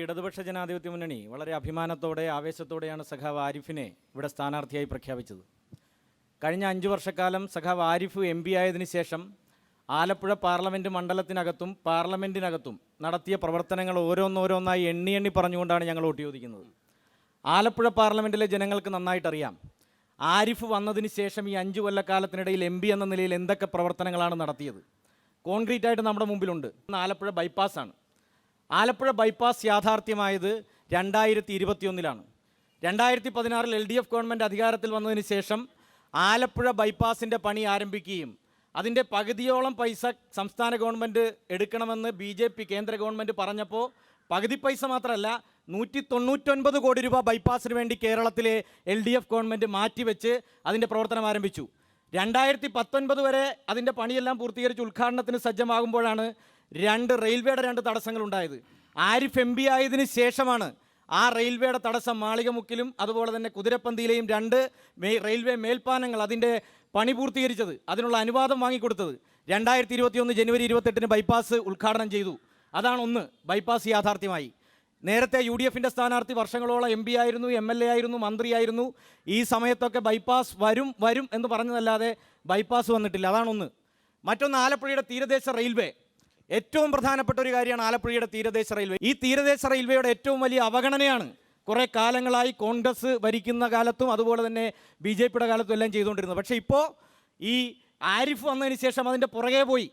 ഇടതുപക്ഷ ജനാധിപത്യ മുന്നണി വളരെ അഭിമാനത്തോടെ ആവേശത്തോടെയാണ് സഖാവ് ആരിഫിനെ ഇവിടെ സ്ഥാനാർത്ഥിയായി പ്രഖ്യാപിച്ചത്. കഴിഞ്ഞ 5 വർഷക്കാലം സഖാവ് ആരിഫ് എം പി ആയതിനു ശേഷം ആലപ്പുഴ പാർലമെൻറ്റ് മണ്ഡലത്തിനകത്തും പാർലമെൻറ്റിനകത്തും നടത്തിയ പ്രവർത്തനങ്ങൾ ഓരോന്നോരോന്നായി എണ്ണി പറഞ്ഞുകൊണ്ടാണ് ഞങ്ങൾ വോട്ട് ചോദിക്കുന്നത്. ആലപ്പുഴ പാർലമെൻറ്റിലെ ജനങ്ങൾക്ക് നന്നായിട്ടറിയാം ആരിഫ് വന്നതിന് ശേഷം ഈ 5 കൊല്ലക്കാലത്തിനിടയിൽ എം പി എന്ന നിലയിൽ എന്തൊക്കെ പ്രവർത്തനങ്ങളാണ് നടത്തിയത്. കോൺക്രീറ്റായിട്ട് നമ്മുടെ മുമ്പിലുണ്ട്. ആലപ്പുഴ ബൈപ്പാസാണ്. ആലപ്പുഴ ബൈപ്പാസ് യാഥാർത്ഥ്യമായത് 2021 2016 LDF ഗവൺമെൻറ് അധികാരത്തിൽ വന്നതിന് ശേഷം ആലപ്പുഴ ബൈപ്പാസിൻ്റെ പണി ആരംഭിക്കുകയും അതിൻ്റെ പകുതിയോളം പൈസ സംസ്ഥാന ഗവൺമെൻറ് എടുക്കണമെന്ന് BJP കേന്ദ്ര ഗവൺമെൻറ് പറഞ്ഞപ്പോൾ പകുതി പൈസ മാത്രമല്ല 199 കോടി രൂപ ബൈപ്പാസിന് വേണ്ടി കേരളത്തിലെ LDF ഗവൺമെൻറ് മാറ്റിവെച്ച് അതിൻ്റെ പ്രവർത്തനം ആരംഭിച്ചു. 2019 വരെ അതിൻ്റെ പണിയെല്ലാം പൂർത്തീകരിച്ച് ഉദ്ഘാടനത്തിന് സജ്ജമാകുമ്പോഴാണ് റെയിൽവേയുടെ 2 തടസ്സങ്ങളുണ്ടായത്. ആരിഫ് എം പി ആയതിനു ശേഷമാണ് ആ റെയിൽവേയുടെ തടസ്സം മാളികമുക്കിലും അതുപോലെ തന്നെ കുതിരപ്പന്തിയിലെയും 2 റെയിൽവേ മേൽപ്പാലങ്ങൾ അതിൻ്റെ പണി പൂർത്തീകരിച്ചത്, അതിനുള്ള അനുവാദം വാങ്ങിക്കൊടുത്തത്. 2021 ജനുവരി 28 ബൈപ്പാസ് ഉദ്ഘാടനം ചെയ്തു. അതാണ് ഒന്ന്. ബൈപ്പാസ് യാഥാർത്ഥ്യമായി. നേരത്തെ UDFൻ്റെ സ്ഥാനാർത്ഥി വർഷങ്ങളോളം MP ആയിരുന്നു, MLA ആയിരുന്നു, മന്ത്രിയായിരുന്നു. ഈ സമയത്തൊക്കെ ബൈപ്പാസ് വരും എന്ന് പറഞ്ഞതല്ലാതെ ബൈപ്പാസ് വന്നിട്ടില്ല. അതാണൊന്ന്. മറ്റൊന്ന്, ആലപ്പുഴയുടെ തീരദേശ റെയിൽവേ. ഏറ്റവും പ്രധാനപ്പെട്ട ഒരു കാര്യമാണ് ആലപ്പുഴയുടെ തീരദേശ റെയിൽവേ. ഈ തീരദേശ റെയിൽവേയുടെ ഏറ്റവും വലിയ അവഗണനയാണ് കുറേ കാലങ്ങളായി കോൺഗ്രസ് ഭരിക്കുന്ന കാലത്തും അതുപോലെ തന്നെ BJPയുടെ കാലത്തും എല്ലാം ചെയ്തുകൊണ്ടിരുന്നത്. പക്ഷേ ഇപ്പോൾ ഈ ആരിഫ് വന്നതിന് ശേഷം അതിൻ്റെ പുറകെ പോയി.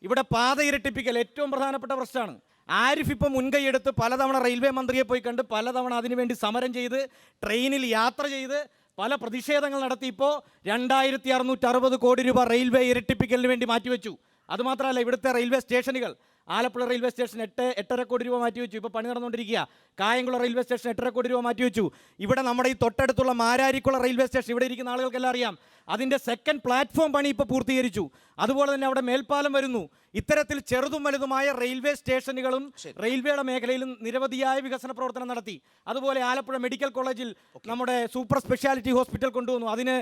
ഇവിടെ പാത ഇരട്ടിപ്പിക്കൽ ഏറ്റവും പ്രധാനപ്പെട്ട പ്രശ്നമാണ്. ആരിഫ് ഇപ്പോൾ മുൻകൈയെടുത്ത് പലതവണ റെയിൽവേ മന്ത്രിയെ പോയി കണ്ട് പലതവണ അതിനുവേണ്ടി സമരം ചെയ്ത് ട്രെയിനിൽ യാത്ര ചെയ്ത് പല പ്രതിഷേധങ്ങൾ നടത്തി. ഇപ്പോൾ 2660 കോടി രൂപ റെയിൽവേ ഇരട്ടിപ്പിക്കലിന് വേണ്ടി മാറ്റിവെച്ചു. അതുമാത്രമല്ല, ഇവിടുത്തെ റെയിൽവേ സ്റ്റേഷനുകൾ, ആലപ്പുഴ റെയിൽവേ സ്റ്റേഷൻ 8.5 കോടി രൂപ മാറ്റിവെച്ചു. ഇപ്പോൾ പണി നടന്നുകൊണ്ടിരിക്കുക. കായംകുളം റെയിൽവേ സ്റ്റേഷൻ 8.5 കോടി രൂപ മാറ്റിവെച്ചു. ഇവിടെ നമ്മുടെ ഈ തൊട്ടടുത്തുള്ള മാരാരിക്കുള റെയിൽവേ സ്റ്റേഷൻ, ഇവിടെ ഇരിക്കുന്ന ആളുകൾക്കെല്ലാം അറിയാം, അതിൻ്റെ 2nd പ്ലാറ്റ്ഫോം പണി ഇപ്പോൾ പൂർത്തീകരിച്ചു. അതുപോലെ തന്നെ അവിടെ മേൽപ്പാലം വരുന്നു. ഇത്തരത്തിൽ ചെറുതും വലുതുമായ റെയിൽവേ സ്റ്റേഷനുകളും റെയിൽവേയുടെ മേഖലയിലും നിരവധിയായ വികസന പ്രവർത്തനം നടത്തി. അതുപോലെ ആലപ്പുഴ മെഡിക്കൽ കോളേജിൽ നമ്മുടെ സൂപ്പർ സ്പെഷ്യാലിറ്റി ഹോസ്പിറ്റൽ കൊണ്ടുവന്നു. അതിന്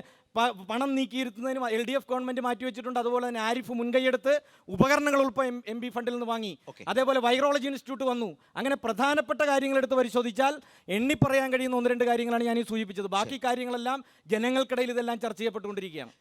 പണം നീക്കിയിരുത്തുന്നതിന് LDF ഗവൺമെൻറ് മാറ്റിവെച്ചിട്ടുണ്ട്. അതുപോലെ തന്നെ ആരിഫ് മുൻകൈയെടുത്ത് ഉപകരണങ്ങൾ ഉൾപ്പെടെ MP ഫണ്ടിൽ നിന്ന് വാങ്ങി. അതേപോലെ വൈറോളജി ഇൻസ്റ്റിറ്റ്യൂട്ട് വന്നു. അങ്ങനെ പ്രധാനപ്പെട്ട കാര്യങ്ങൾ എടുത്ത് പരിശോധിച്ചാൽ എണ്ണി പറയാൻ കഴിയുന്ന 1-2 കാര്യങ്ങളാണ് ഞാൻ ഈ സൂചിപ്പിച്ചത്. ബാക്കി കാര്യങ്ങളെല്ലാം ജനങ്ങൾക്കിടയിൽ ഇതെല്ലാം ചർച്ച ചെയ്യപ്പെട്ടുകൊണ്ടിരിക്കുകയാണ്.